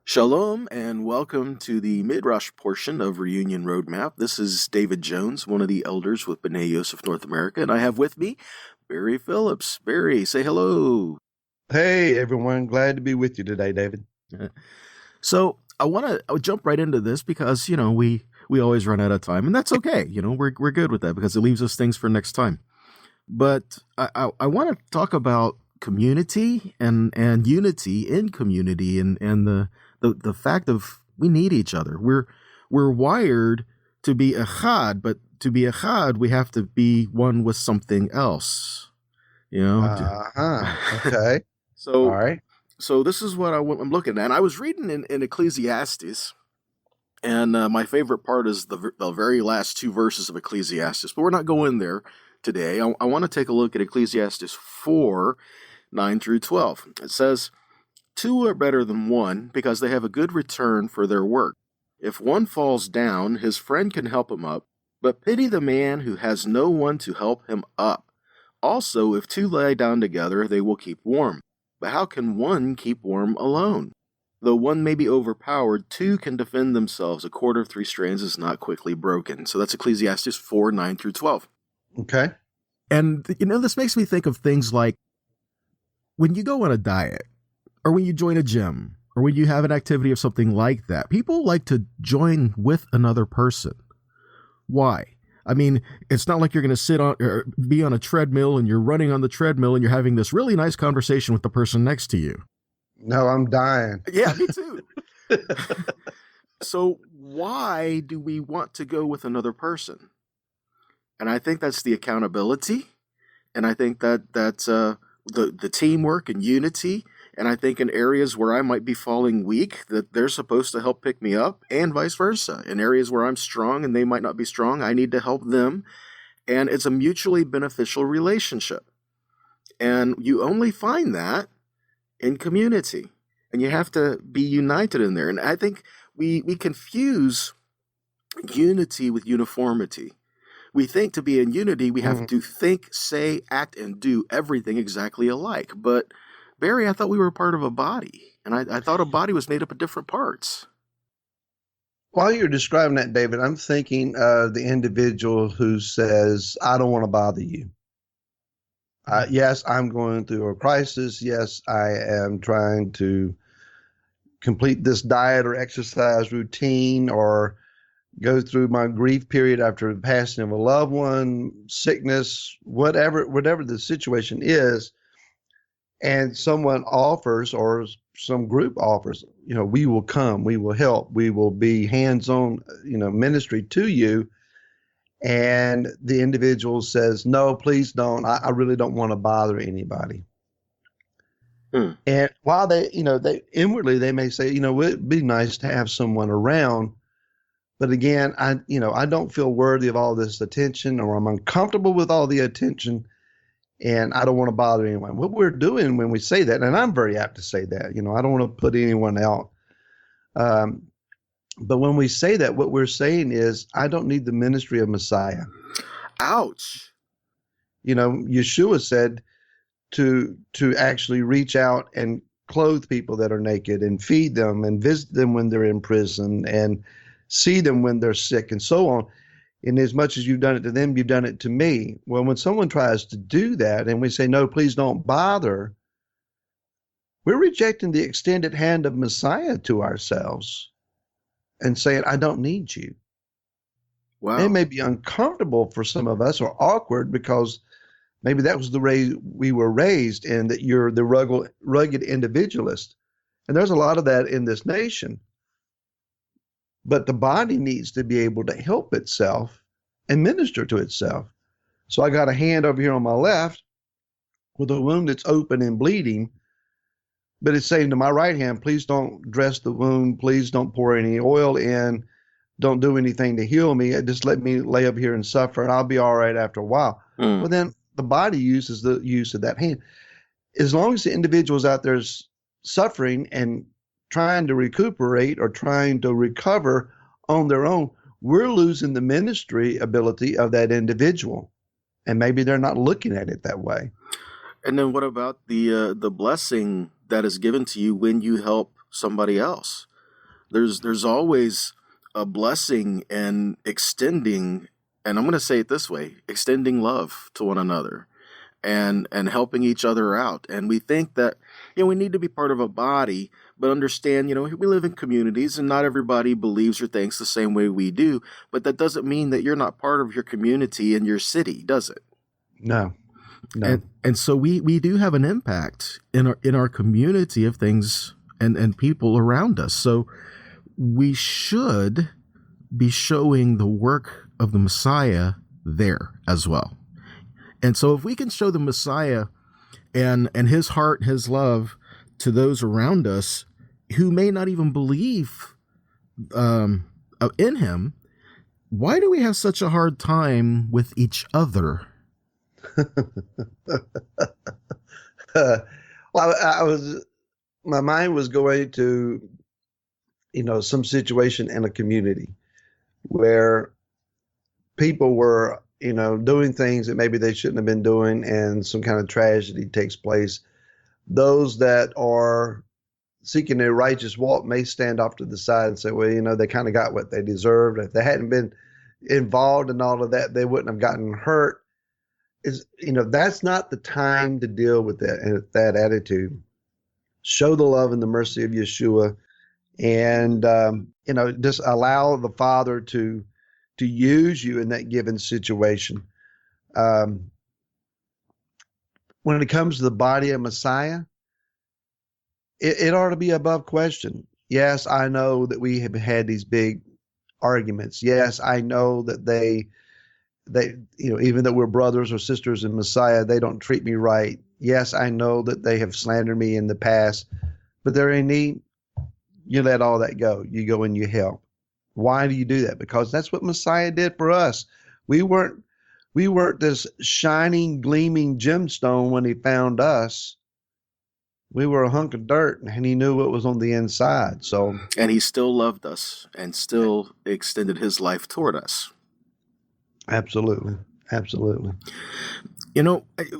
Shalom and welcome to the Midrash portion of Reunion Roadmap. This is David Jones, one of the elders with B'nai Yosef North America, and I have with me Barry Phillips. Barry, say hello. Hey everyone, glad to be with you today, David. So I want to jump right into this because we always run out of time, and that's okay. We're good with that because it leaves us things for next time. But I want to talk about community and unity in community and the fact of we need each other. We're wired to be echad, but to be echad, we have to be one with something else. Okay. So, all right. So this is what I'm looking at. And I was reading in Ecclesiastes, and my favorite part is the very last two verses of Ecclesiastes. But we're not going there today. I want to take a look at Ecclesiastes 4, 9 through 12. It says, "Two are better than one because they have a good return for their work. If one falls down, his friend can help him up, but pity the man who has no one to help him up. Also, if two lie down together, they will keep warm. But how can one keep warm alone? Though one may be overpowered, two can defend themselves. A cord of three strands is not quickly broken." So that's Ecclesiastes 4, 9 through 12. Okay. And, this makes me think of things like when you go on a diet, or when you join a gym, or when you have an activity of something like that, people like to join with another person. Why? I mean, it's not like you're going to sit on or be on a treadmill and you're running on the treadmill and you're having this really nice conversation with the person next to you. No, I'm dying. Yeah, me too. So why do we want to go with another person? And I think that's the accountability. And I think that's the teamwork and unity. And I think in areas where I might be falling weak, that they're supposed to help pick me up, and vice versa. In areas where I'm strong and they might not be strong, I need to help them. And it's a mutually beneficial relationship. And you only find that in community. And you have to be united in there. And I think we confuse unity with uniformity. We think to be in unity, we have to think, say, act, and do everything exactly alike. But Barry, I thought we were part of a body, and I thought a body was made up of different parts. While you're describing that, David, I'm thinking of the individual who says, I don't want to bother you. Yes, I'm going through a crisis. Yes, I am trying to complete this diet or exercise routine or go through my grief period after the passing of a loved one, sickness, whatever the situation is. And someone offers, or some group offers, we will come, we will help, we will be hands-on, ministry to you. And the individual says, no, please don't. I really don't want to bother anybody. And while they inwardly, they may say, it'd be nice to have someone around. But again, I don't feel worthy of all this attention, or I'm uncomfortable with all the attention. And I don't want to bother anyone. What we're doing when we say that, and I'm very apt to say that, I don't want to put anyone out. But when we say that, what we're saying is, I don't need the ministry of Messiah. Ouch. Yeshua said to actually reach out and clothe people that are naked and feed them and visit them when they're in prison and see them when they're sick and so on. And as much as you've done it to them, you've done it to me. Well, when someone tries to do that and we say, no, please don't bother, we're rejecting the extended hand of Messiah to ourselves and saying, I don't need you. Wow. It may be uncomfortable for some of us, or awkward, because maybe that was the way we were raised, and that you're the rugged individualist. And there's a lot of that in this nation. But the body needs to be able to help itself and minister to itself. So I got a hand over here on my left with a wound that's open and bleeding, but it's saying to my right hand, please don't dress the wound. Please don't pour any oil in. Don't do anything to heal me. Just let me lay up here and suffer, and I'll be all right after a while. Well, then the body uses the use of that hand. As long as the individual's out there suffering and trying to recuperate or trying to recover on their own, we're losing the ministry ability of that individual. And maybe they're not looking at it that way. And then what about the blessing that is given to you when you help somebody else? There's always a blessing in extending, and I'm going to say it this way, extending love to one another and helping each other out. And we think that, we need to be part of a body, but understand, we live in communities and not everybody believes or thinks the same way we do. But that doesn't mean that you're not part of your community and your city, does it? No, no. And so we do have an impact in our community of things and people around us. So we should be showing the work of the Messiah there as well. And so if we can show the Messiah and his heart, his love to those around us who may not even believe in him, why do we have such a hard time with each other? Well, my mind was going to, some situation in a community where people were, doing things that maybe they shouldn't have been doing, and some kind of tragedy takes place. Those that are seeking a righteous walk may stand off to the side and say, well, they kind of got what they deserved. If they hadn't been involved in all of that, they wouldn't have gotten hurt. That's not the time to deal with that attitude. Show the love and the mercy of Yeshua, and just allow the Father to use you in that given situation. When it comes to the body of Messiah, it ought to be above question. Yes, I know that we have had these big arguments. Yes, I know that they even though we're brothers or sisters in Messiah, they don't treat me right. Yes, I know that they have slandered me in the past, but they're in need. You let all that go. You go and you help. Why do you do that? Because that's what Messiah did for us. We weren't this shining, gleaming gemstone when he found us. We were a hunk of dirt, and he knew what was on the inside. And he still loved us and still extended his life toward us. Absolutely. Absolutely.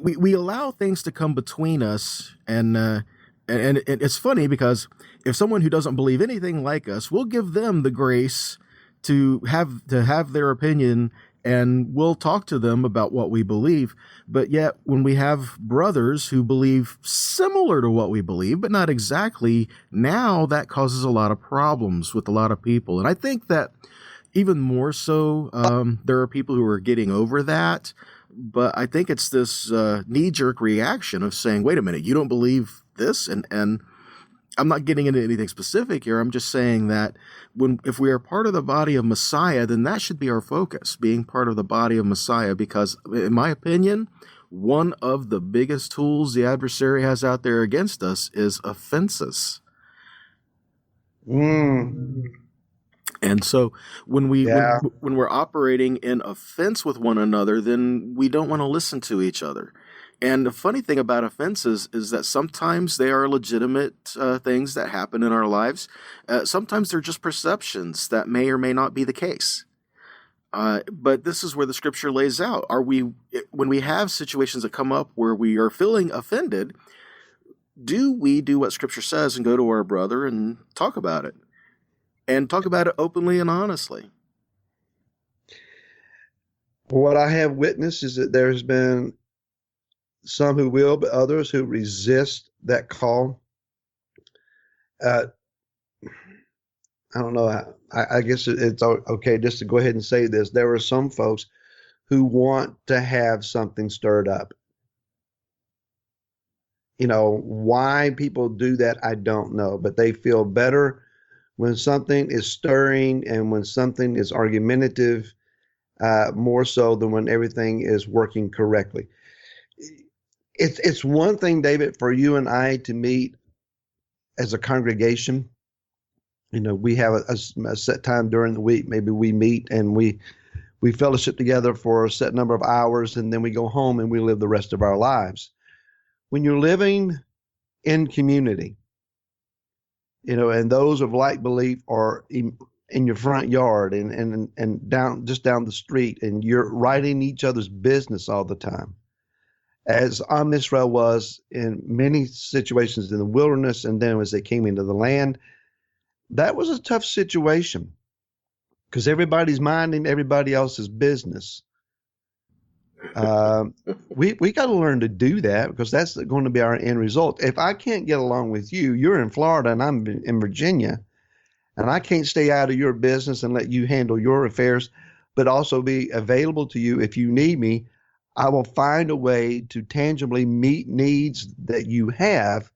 We allow things to come between us, and it's funny because if someone who doesn't believe anything like us, we'll give them the grace to have their opinion, and we'll talk to them about what we believe. But yet when we have brothers who believe similar to what we believe, but not exactly, now that causes a lot of problems with a lot of people. And I think that even more so, there are people who are getting over that. But I think it's this knee-jerk reaction of saying, wait a minute, you don't believe this? And I'm not getting into anything specific here. I'm just saying that if we are part of the body of Messiah, then that should be our focus, being part of the body of Messiah. Because in my opinion, one of the biggest tools the adversary has out there against us is offenses. And so when we're operating in offense with one another, then we don't want to listen to each other. And the funny thing about offenses is that sometimes they are legitimate things that happen in our lives. Sometimes they're just perceptions that may or may not be the case. But this is where the scripture lays out. When we have situations that come up where we are feeling offended, do we do what scripture says and go to our brother and talk about it? And talk about it openly and honestly. What I have witnessed is that there's been some who will, but others who resist that call. I don't know. I guess it's okay just to go ahead and say this. There are some folks who want to have something stirred up. Why people do that, I don't know, but they feel better when something is stirring and when something is argumentative, more so than when everything is working correctly. It's one thing, David, for you and I to meet as a congregation. We have a set time during the week. Maybe we meet and we fellowship together for a set number of hours, and then we go home and we live the rest of our lives. When you're living in community, and those of like belief are in your front yard and down the street, and you're writing each other's business all the time, as Israel was in many situations in the wilderness, and then as they came into the land. That was a tough situation because everybody's minding everybody else's business. Uh, we got to learn to do that because that's going to be our end result. If I can't get along with you, you're in Florida and I'm in Virginia, and I can't stay out of your business and let you handle your affairs, but also be available to you if you need me. I will find a way to tangibly meet needs that you have.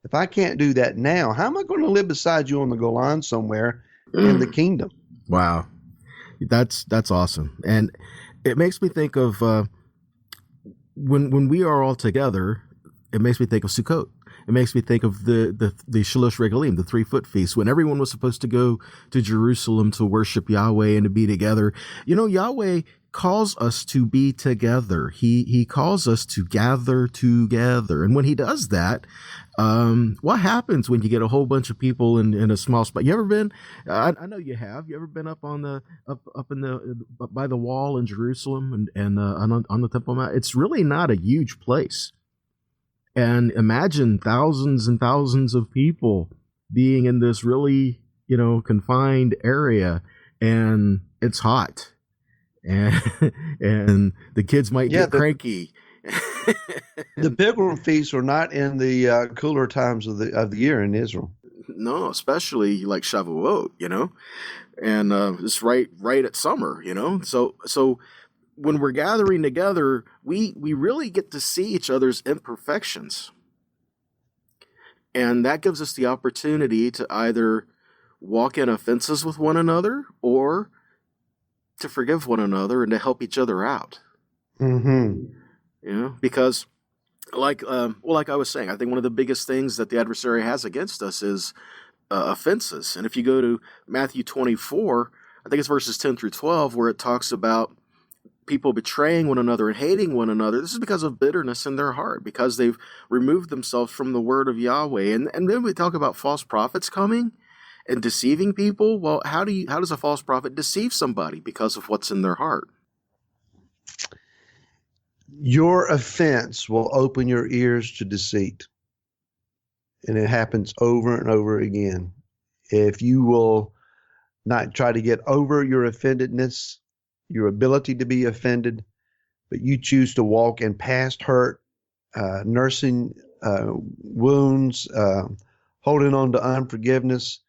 If I can't do that now, how am I going to live beside you on the Golan somewhere in the kingdom? Wow, that's awesome, and it makes me think of when we are all together. It makes me think of Sukkot. It makes me think of the Shalosh Regalim, the 3-foot feast, when everyone was supposed to go to Jerusalem to worship Yahweh and to be together. You know, Yahweh calls us to be together. He calls us to gather together. And when he does that, what happens when you get a whole bunch of people in a small spot? You ever been? I know you have. You ever been up on the up in the by the wall in Jerusalem and on the Temple Mount? It's really not a huge place. And imagine thousands and thousands of people being in this really, confined area, and it's hot, and and the kids might get cranky. The pilgrim feasts are not in the cooler times of the year in Israel. No, especially like Shavuot, and it's right at summer, So when we're gathering together, we really get to see each other's imperfections. And that gives us the opportunity to either walk in offenses with one another or to forgive one another and to help each other out. Mm-hmm. Because like I was saying, I think one of the biggest things that the adversary has against us is offenses. And if you go to Matthew 24, I think it's verses 10 through 12, where it talks about people betraying one another and hating one another. This is because of bitterness in their heart, because they've removed themselves from the word of Yahweh. And then we talk about false prophets coming and deceiving people. Well, how does a false prophet deceive somebody? Because of what's in their heart. Your offense will open your ears to deceit. And it happens over and over again. If you will not try to get over your offendedness, your ability to be offended, but you choose to walk in past hurt, nursing wounds, holding on to unforgiveness,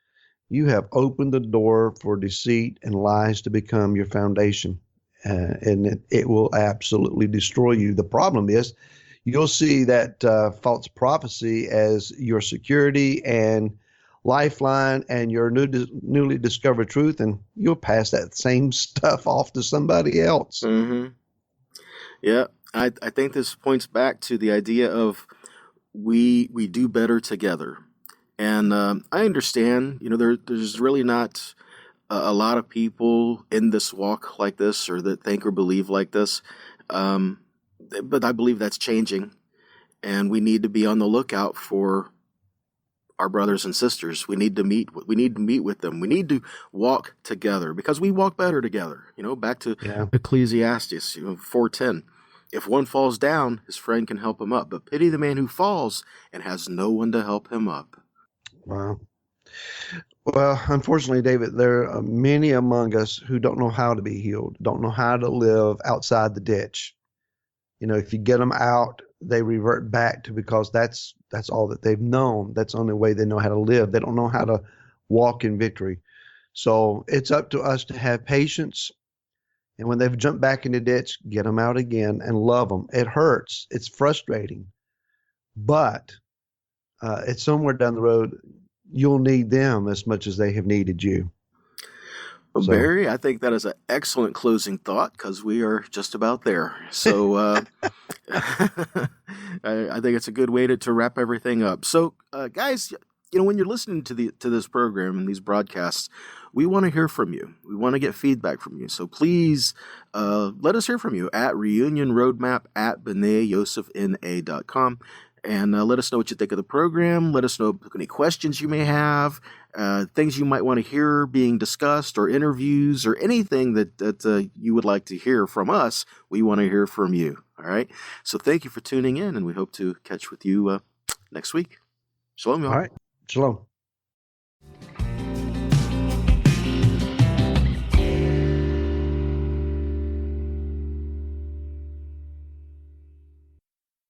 you have opened the door for deceit and lies to become your foundation. And it will absolutely destroy you. The problem is you'll see that false prophecy as your security and lifeline and your newly discovered truth, and you'll pass that same stuff off to somebody else. Mm-hmm. Yeah, I think this points back to the idea of we do better together. And I understand, there's really not a lot of people in this walk like this or that think or believe like this. But I believe that's changing. And we need to be on the lookout for our brothers and sisters. We need to meet with them. We need to walk together because we walk better together. Back to Ecclesiastes, 4:10. If one falls down, his friend can help him up, but pity the man who falls and has no one to help him up. Wow. Well, unfortunately, David, there are many among us who don't know how to be healed, don't know how to live outside the ditch. If you get them out, they revert back to because that's all that they've known. That's the only way they know how to live. They don't know how to walk in victory. So it's up to us to have patience. And when they've jumped back in the ditch, get them out again and love them. It hurts. It's frustrating. But it's somewhere down the road, you'll need them as much as they have needed you. Well, so, Barry, I think that is an excellent closing thought because we are just about there. So I think it's a good way to wrap everything up. So, guys, when you're listening to this program and these broadcasts, we want to hear from you. We want to get feedback from you. So please let us hear from you at reunionroadmap@bneyosefna.com. And let us know what you think of the program. Let us know any questions you may have, things you might want to hear being discussed, or interviews, or anything that you would like to hear from us. We want to hear from you. All right. So thank you for tuning in, and we hope to catch with you next week. Shalom, y'all. All right. Shalom.